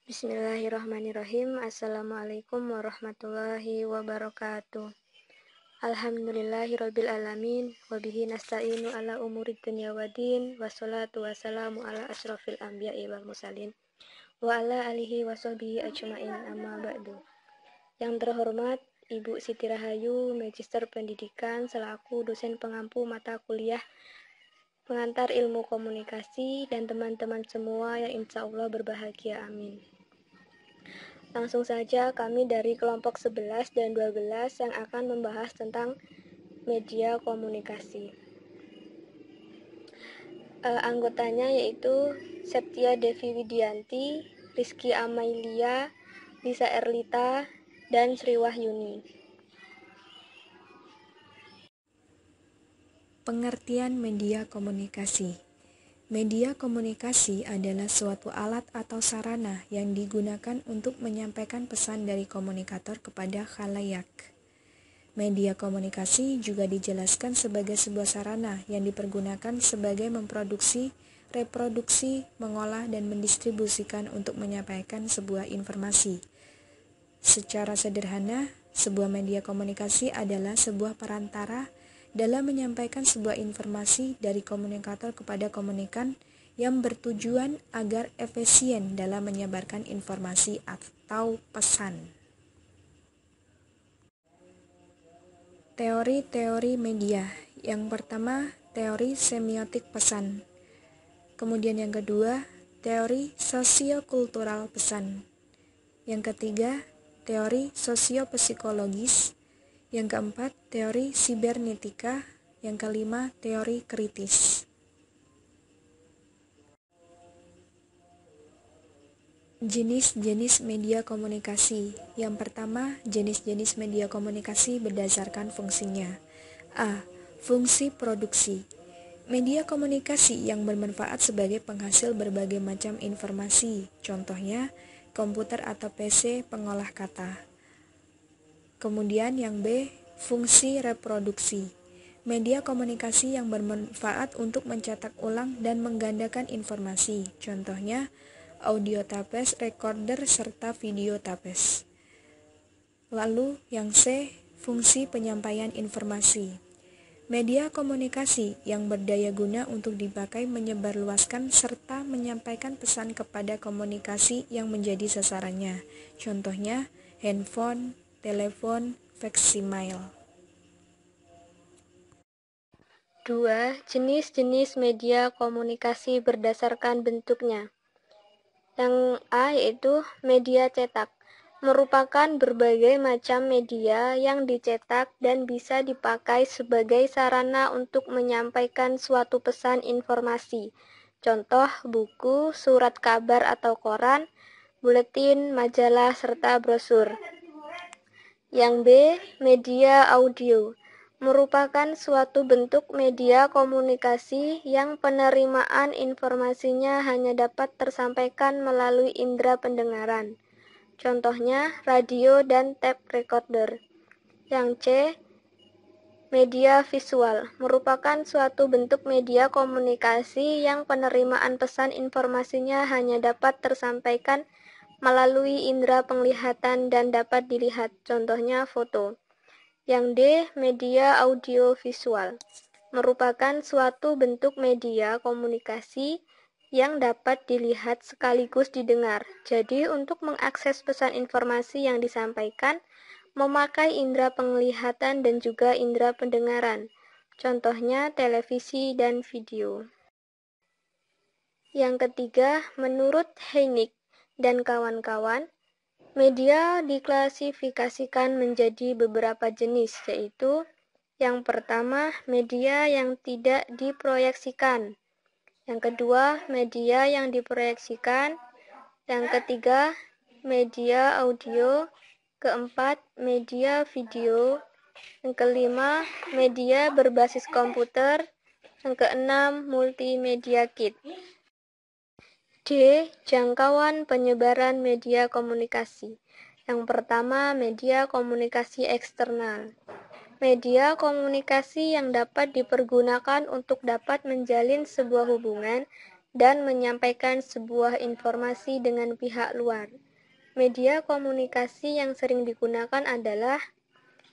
Bismillahirrahmanirrahim. Assalamualaikum warahmatullahi wabarakatuh. Alhamdulillahirabbil alamin wa bihi nasta'inu ala umurid dunya waddin wassalatu wassalamu ala asyrofil anbiya'i wal mursalin wa ala alihi wa sahbihi ajma'in amma ba'du. Yang terhormat Ibu Siti Rahayu, Magister Pendidikan selaku dosen pengampu mata kuliah pengantar ilmu komunikasi dan teman-teman semua yang insya Allah berbahagia, amin. Langsung saja kami dari kelompok 11 dan 12 yang akan membahas tentang media komunikasi. Anggotanya yaitu Septia Devi Widianti, Rizky Amailia, Lisa Erlita, dan Sri Wahyuni. Pengertian media komunikasi. Media komunikasi adalah suatu alat atau sarana yang digunakan untuk menyampaikan pesan dari komunikator kepada khalayak. Media komunikasi juga dijelaskan sebagai sebuah sarana yang dipergunakan sebagai memproduksi, reproduksi, mengolah, dan mendistribusikan untuk menyampaikan sebuah informasi. Secara sederhana, sebuah media komunikasi adalah sebuah perantara dalam menyampaikan sebuah informasi dari komunikator kepada komunikan yang bertujuan agar efisien dalam menyebarkan informasi atau pesan. Teori-teori media. Yang pertama, teori semiotik pesan. Kemudian yang kedua, teori sosiokultural pesan. Yang ketiga, teori sosiopsikologis. Yang keempat, teori sibernetika. Yang kelima, teori kritis. Jenis-jenis media komunikasi. Yang pertama, jenis-jenis media komunikasi berdasarkan fungsinya. A. Fungsi produksi. Media komunikasi yang bermanfaat sebagai penghasil berbagai macam informasi. Contohnya, komputer atau PC pengolah kata. Kemudian yang B, fungsi reproduksi. Media komunikasi yang bermanfaat untuk mencetak ulang dan menggandakan informasi. Contohnya, audio tapes, recorder, serta video tapes. Lalu yang C, fungsi penyampaian informasi. Media komunikasi yang berdaya guna untuk dipakai menyebarluaskan serta menyampaikan pesan kepada komunikasi yang menjadi sasarannya. Contohnya, handphone, telepon, faksimiil. 2. Jenis-jenis media komunikasi berdasarkan bentuknya. Yang A yaitu media cetak, merupakan berbagai macam media yang dicetak dan bisa dipakai sebagai sarana untuk menyampaikan suatu pesan informasi. Contoh buku, surat kabar atau koran, buletin, majalah, serta brosur. Yang B, media audio, merupakan suatu bentuk media komunikasi yang penerimaan informasinya hanya dapat tersampaikan melalui indera pendengaran. Contohnya radio dan tape recorder. Yang C, media visual, merupakan suatu bentuk media komunikasi yang penerimaan pesan informasinya hanya dapat tersampaikan melalui indera penglihatan dan dapat dilihat. Contohnya foto. Yang D, media audiovisual, merupakan suatu bentuk media komunikasi yang dapat dilihat sekaligus didengar. Jadi untuk mengakses pesan informasi yang disampaikan, memakai indera penglihatan dan juga indera pendengaran. Contohnya televisi dan video. Yang ketiga, menurut Heinig dan kawan-kawan, media diklasifikasikan menjadi beberapa jenis, yaitu yang pertama, media yang tidak diproyeksikan. Yang kedua, media yang diproyeksikan. Yang ketiga, media audio. Keempat, media video. Yang kelima, media berbasis komputer. Yang keenam, multimedia kit. D. Jangkauan penyebaran media komunikasi. Yang pertama, media komunikasi eksternal. Media komunikasi yang dapat dipergunakan untuk dapat menjalin sebuah hubungan dan menyampaikan sebuah informasi dengan pihak luar. Media komunikasi yang sering digunakan adalah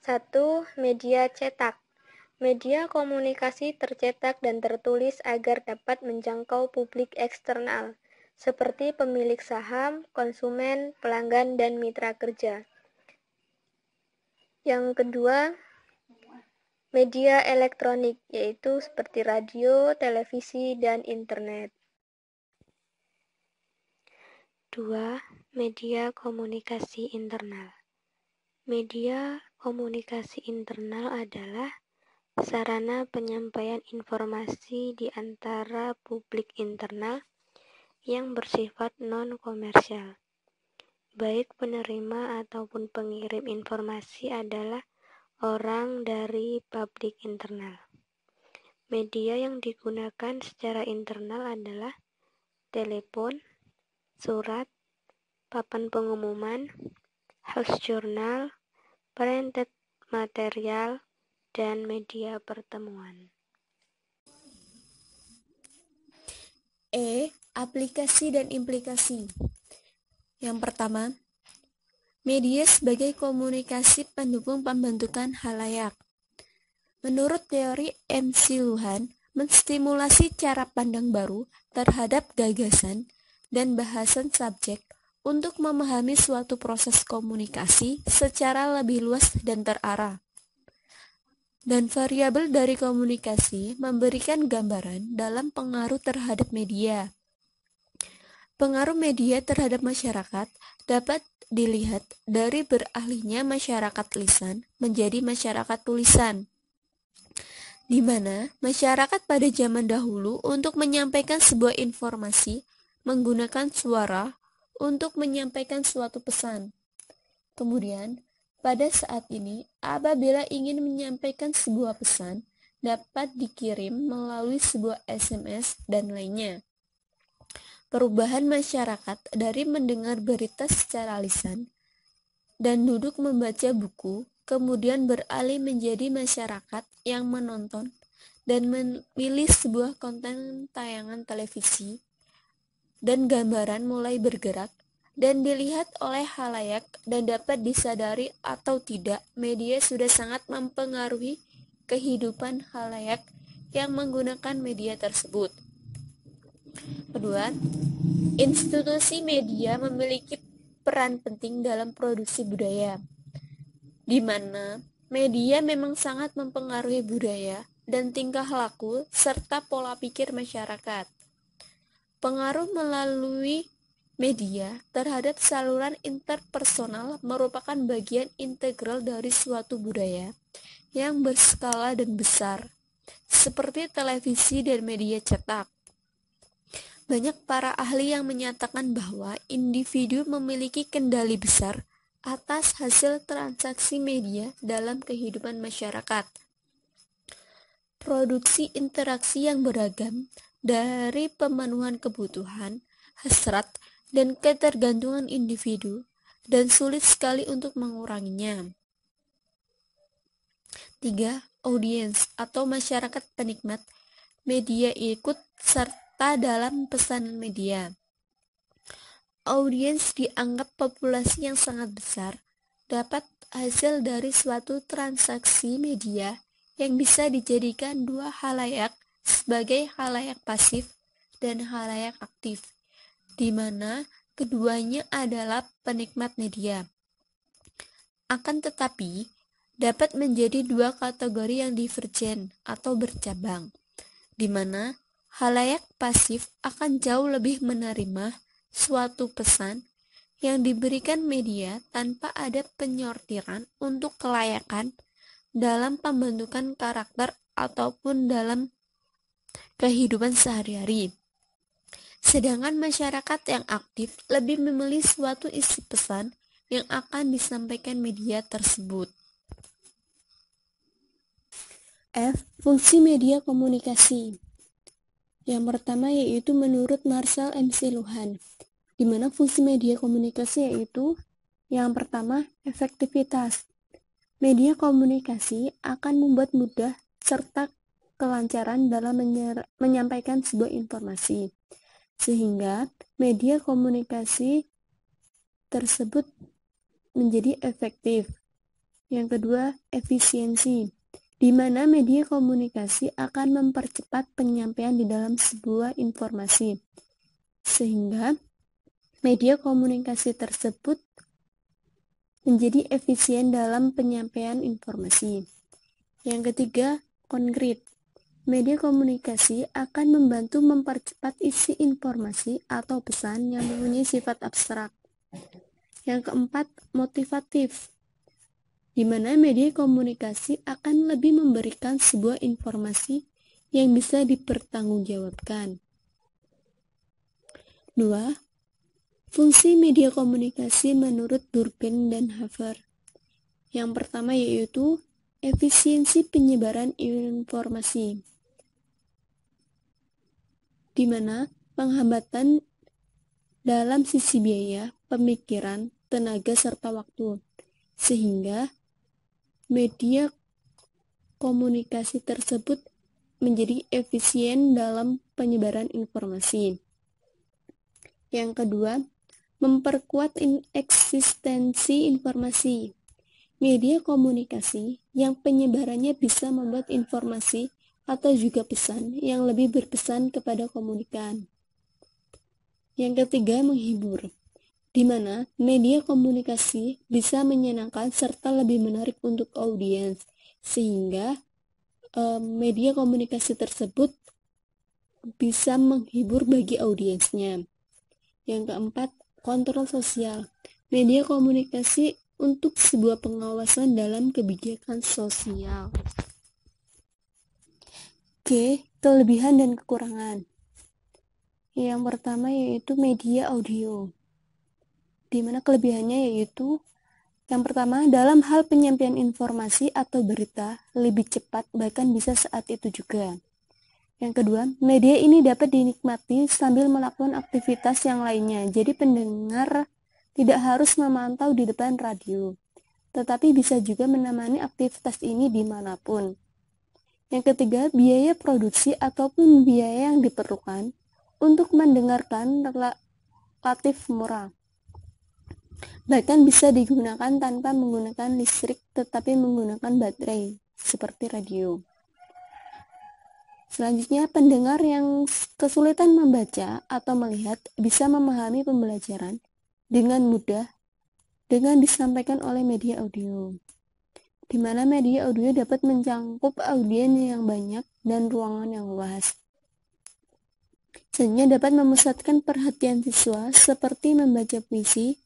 1. Media cetak. Media komunikasi tercetak dan tertulis agar dapat menjangkau publik eksternal, seperti pemilik saham, konsumen, pelanggan, dan mitra kerja. Yang kedua, media elektronik, yaitu seperti radio, televisi, dan internet. 2. Media komunikasi internal. Media komunikasi internal adalah sarana penyampaian informasi di antara publik internal yang bersifat non-komersial. Baik penerima ataupun pengirim informasi adalah orang dari publik internal. Media yang digunakan secara internal adalah telepon, surat, papan pengumuman, house journal, printed material, dan media pertemuan. Aplikasi dan implikasi. Yang pertama, media sebagai komunikasi pendukung pembentukan khalayak. Menurut teori MC Luhan, menstimulasi cara pandang baru terhadap gagasan dan bahasan subjek untuk memahami suatu proses komunikasi secara lebih luas dan terarah. Dan variabel dari komunikasi memberikan gambaran dalam pengaruh terhadap media. Pengaruh media terhadap masyarakat dapat dilihat dari beralihnya masyarakat lisan menjadi masyarakat tulisan, di mana masyarakat pada zaman dahulu untuk menyampaikan sebuah informasi menggunakan suara untuk menyampaikan suatu pesan. Kemudian, pada saat ini, apabila ingin menyampaikan sebuah pesan, dapat dikirim melalui sebuah SMS dan lainnya. Perubahan masyarakat dari mendengar berita secara lisan dan duduk membaca buku, kemudian beralih menjadi masyarakat yang menonton dan memilih sebuah konten tayangan televisi, dan gambaran mulai bergerak dan dilihat oleh khalayak, dan dapat disadari atau tidak, media sudah sangat mempengaruhi kehidupan khalayak yang menggunakan media tersebut. Kedua, institusi media memiliki peran penting dalam produksi budaya, di mana media memang sangat mempengaruhi budaya dan tingkah laku serta pola pikir masyarakat. Pengaruh melalui media terhadap saluran interpersonal merupakan bagian integral dari suatu budaya yang berskala dan besar, seperti televisi dan media cetak. Banyak para ahli yang menyatakan bahwa individu memiliki kendali besar atas hasil transaksi media dalam kehidupan masyarakat. Produksi interaksi yang beragam dari pemenuhan kebutuhan, hasrat, dan ketergantungan individu, dan sulit sekali untuk menguranginya. 3. Audiens atau masyarakat penikmat media ikut serta dalam pesanan media. Audiens dianggap populasi yang sangat besar, dapat hasil dari suatu transaksi media yang bisa dijadikan dua khalayak sebagai khalayak pasif dan khalayak aktif, di mana keduanya adalah penikmat media. Akan tetapi, dapat menjadi dua kategori yang divergen atau bercabang, di mana khalayak pasif akan jauh lebih menerima suatu pesan yang diberikan media tanpa ada penyortiran untuk kelayakan dalam pembentukan karakter ataupun dalam kehidupan sehari-hari. Sedangkan masyarakat yang aktif lebih memilih suatu isi pesan yang akan disampaikan media tersebut. F. Fungsi media komunikasi. Yang pertama yaitu menurut Marshall MC Luhan, di mana fungsi media komunikasi yaitu yang pertama, efektivitas. Media komunikasi akan membuat mudah serta kelancaran dalam menyampaikan sebuah informasi. sehingga media komunikasi tersebut menjadi efektif. Yang kedua, efisiensi, di mana media komunikasi akan mempercepat penyampaian di dalam sebuah informasi, sehingga media komunikasi tersebut menjadi efisien dalam penyampaian informasi. Yang ketiga, konkret. Media komunikasi akan membantu mempercepat isi informasi atau pesan yang mempunyai sifat abstrak. Yang keempat, motivatif, di mana media komunikasi akan lebih memberikan sebuah informasi yang bisa dipertanggungjawabkan. 2. Fungsi media komunikasi menurut Durkheim dan Haver. Yang pertama yaitu efisiensi penyebaran informasi, di mana penghambatan dalam sisi biaya, pemikiran, tenaga, serta waktu, sehingga media komunikasi tersebut menjadi efisien dalam penyebaran informasi. Yang kedua, memperkuat eksistensi informasi. Media komunikasi yang penyebarannya bisa membuat informasi atau juga pesan yang lebih berpesan kepada komunikan. Yang ketiga, menghibur, di mana media komunikasi bisa menyenangkan serta lebih menarik untuk audiens, sehingga media komunikasi tersebut bisa menghibur bagi audiensnya. Yang keempat, kontrol sosial. Media komunikasi untuk sebuah pengawasan dalam kebijakan sosial. Oke, kelebihan dan kekurangan. Yang pertama yaitu media audio, di mana kelebihannya yaitu yang pertama, dalam hal penyampaian informasi atau berita lebih cepat, bahkan bisa saat itu juga. Yang kedua, media ini dapat dinikmati sambil melakukan aktivitas yang lainnya. Jadi pendengar tidak harus memantau di depan radio, tetapi bisa juga menemani aktivitas ini dimanapun. Yang ketiga, biaya produksi ataupun biaya yang diperlukan untuk mendengarkan relatif murah. Bahkan bisa digunakan tanpa menggunakan listrik, tetapi menggunakan baterai, seperti radio. Selanjutnya, pendengar yang kesulitan membaca atau melihat bisa memahami pembelajaran dengan mudah dengan disampaikan oleh media audio, di mana media audio dapat mencakup audiens yang banyak dan ruangan yang luas. Selanjutnya, dapat memusatkan perhatian siswa seperti membaca puisi,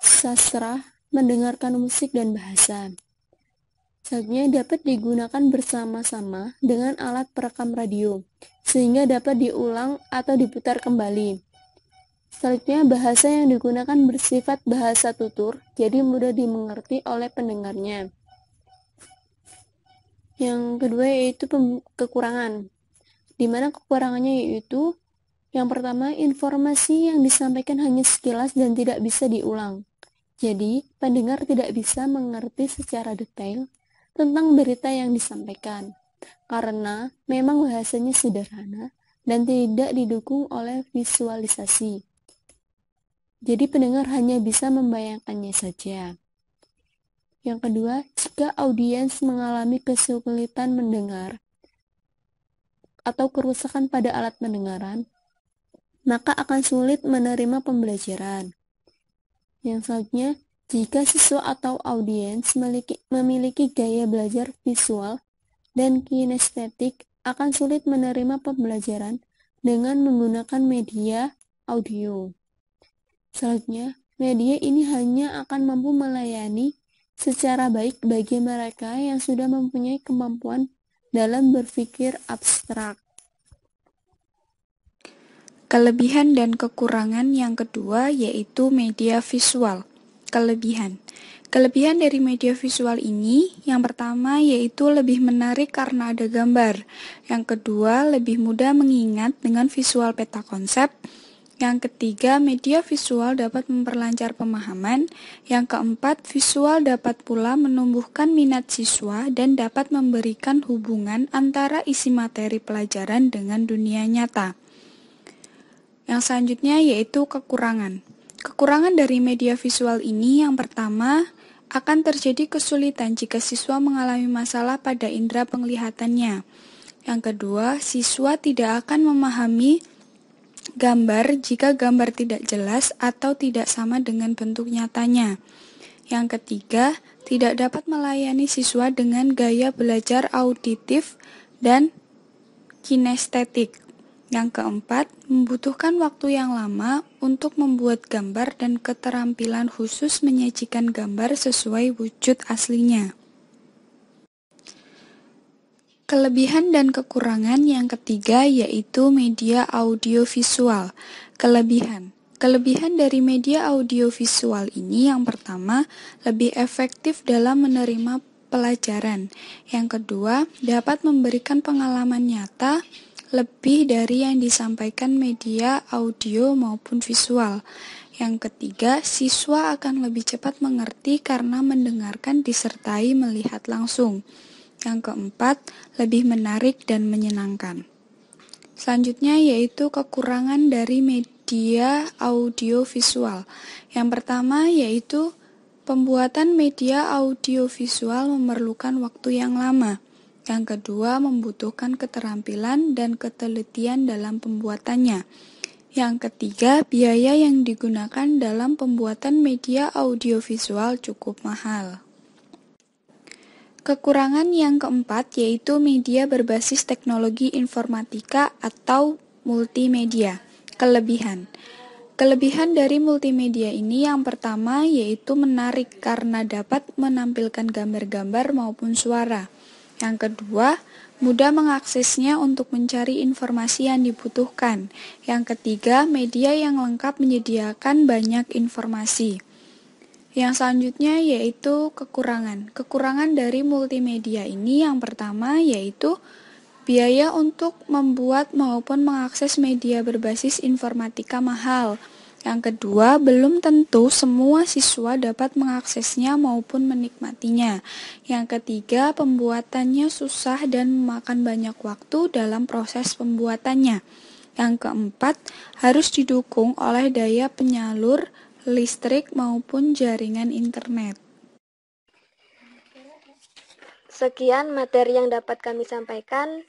sastra, mendengarkan musik, dan bahasa. Selanjutnya, dapat digunakan bersama-sama dengan alat perekam radio, sehingga dapat diulang atau diputar kembali. Selanjutnya, bahasa yang digunakan bersifat bahasa tutur, jadi mudah dimengerti oleh pendengarnya. Yang kedua yaitu kekurangan, di mana kekurangannya yaitu yang pertama, informasi yang disampaikan hanya sekilas dan tidak bisa diulang. Jadi, pendengar tidak bisa mengerti secara detail tentang berita yang disampaikan, karena memang bahasanya sederhana dan tidak didukung oleh visualisasi. Jadi pendengar hanya bisa membayangkannya saja. Yang kedua, jika audiens mengalami kesulitan mendengar atau kerusakan pada alat pendengaran, maka akan sulit menerima pembelajaran. Yang selanjutnya, jika siswa atau audiens memiliki gaya belajar visual dan kinestetik, akan sulit menerima pembelajaran dengan menggunakan media audio. Selanjutnya, media ini hanya akan mampu melayani secara baik bagi mereka yang sudah mempunyai kemampuan dalam berpikir abstrak. Kelebihan dan kekurangan yang kedua yaitu media visual. Kelebihan dari media visual ini yang pertama yaitu lebih menarik karena ada gambar. Yang kedua, lebih mudah mengingat dengan visual peta konsep. Yang ketiga, media visual dapat memperlancar pemahaman. Yang keempat, visual dapat pula menumbuhkan minat siswa dan dapat memberikan hubungan antara isi materi pelajaran dengan dunia nyata. Yang selanjutnya yaitu kekurangan. Kekurangan dari media visual ini yang pertama, akan terjadi kesulitan jika siswa mengalami masalah pada indera penglihatannya. Yang kedua, siswa tidak akan memahami gambar jika gambar tidak jelas atau tidak sama dengan bentuk nyatanya. Yang ketiga, tidak dapat melayani siswa dengan gaya belajar auditif dan kinestetik. Yang keempat, membutuhkan waktu yang lama untuk membuat gambar dan keterampilan khusus menyajikan gambar sesuai wujud aslinya. Kelebihan dan kekurangan yang ketiga yaitu media audiovisual. Kelebihan dari media audiovisual ini yang pertama, lebih efektif dalam menerima pelajaran. Yang kedua, dapat memberikan pengalaman nyata lebih dari yang disampaikan media audio maupun visual. Yang ketiga, siswa akan lebih cepat mengerti karena mendengarkan disertai melihat langsung. Yang keempat, lebih menarik dan menyenangkan. Selanjutnya yaitu kekurangan dari media audiovisual. Yang pertama yaitu pembuatan media audiovisual memerlukan waktu yang lama. Yang kedua, membutuhkan keterampilan dan ketelitian dalam pembuatannya. Yang ketiga, biaya yang digunakan dalam pembuatan media audiovisual cukup mahal. Kekurangan yang keempat yaitu media berbasis teknologi informatika atau multimedia. Kelebihan dari multimedia ini yang pertama yaitu menarik karena dapat menampilkan gambar-gambar maupun suara. Yang kedua, mudah mengaksesnya untuk mencari informasi yang dibutuhkan. Yang ketiga, media yang lengkap menyediakan banyak informasi. Yang selanjutnya yaitu kekurangan. Kekurangan dari multimedia ini yang pertama yaitu biaya untuk membuat maupun mengakses media berbasis informatika mahal. Yang kedua, belum tentu semua siswa dapat mengaksesnya maupun menikmatinya. Yang ketiga, pembuatannya susah dan memakan banyak waktu dalam proses pembuatannya. Yang keempat, harus didukung oleh daya penyalur listrik maupun jaringan internet. Sekian materi yang dapat kami sampaikan.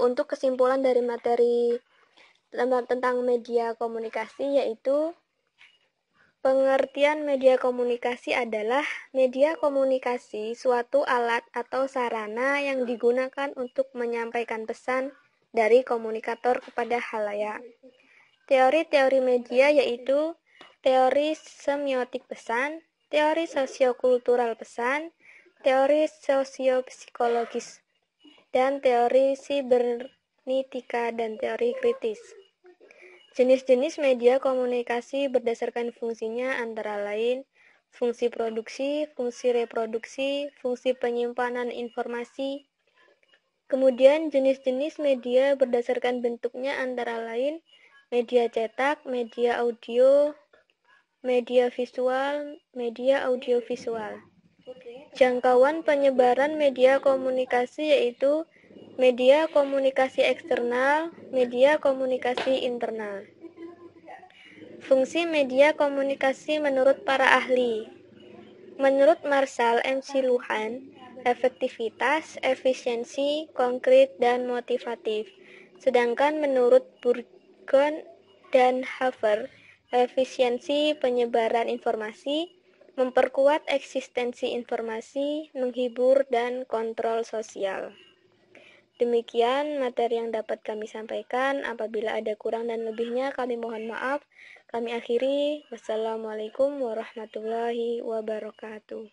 Untuk kesimpulan dari materi tentang media komunikasi yaitu pengertian media komunikasi adalah media komunikasi suatu alat atau sarana yang digunakan untuk menyampaikan pesan dari komunikator kepada khalayak. Teori-teori media yaitu teori semiotik pesan, teori sosiokultural pesan, teori sosiopsikologis, dan teori sibernetika dan teori kritis. Jenis-jenis media komunikasi berdasarkan fungsinya antara lain fungsi produksi, fungsi reproduksi, fungsi penyimpanan informasi. Kemudian jenis-jenis media berdasarkan bentuknya antara lain media cetak, media audio, media visual, media audiovisual. Jangkauan penyebaran media komunikasi yaitu media komunikasi eksternal, media komunikasi internal. Fungsi media komunikasi menurut para ahli. Menurut Marshall MC Luhan, efektivitas, efisiensi, konkret, dan motivatif. Sedangkan menurut Burgon dan Haver, efisiensi penyebaran informasi, memperkuat eksistensi informasi, menghibur, dan kontrol sosial. Demikian materi yang dapat kami sampaikan. Apabila ada kurang dan lebihnya, kami mohon maaf. Kami akhiri. Wassalamualaikum warahmatullahi wabarakatuh.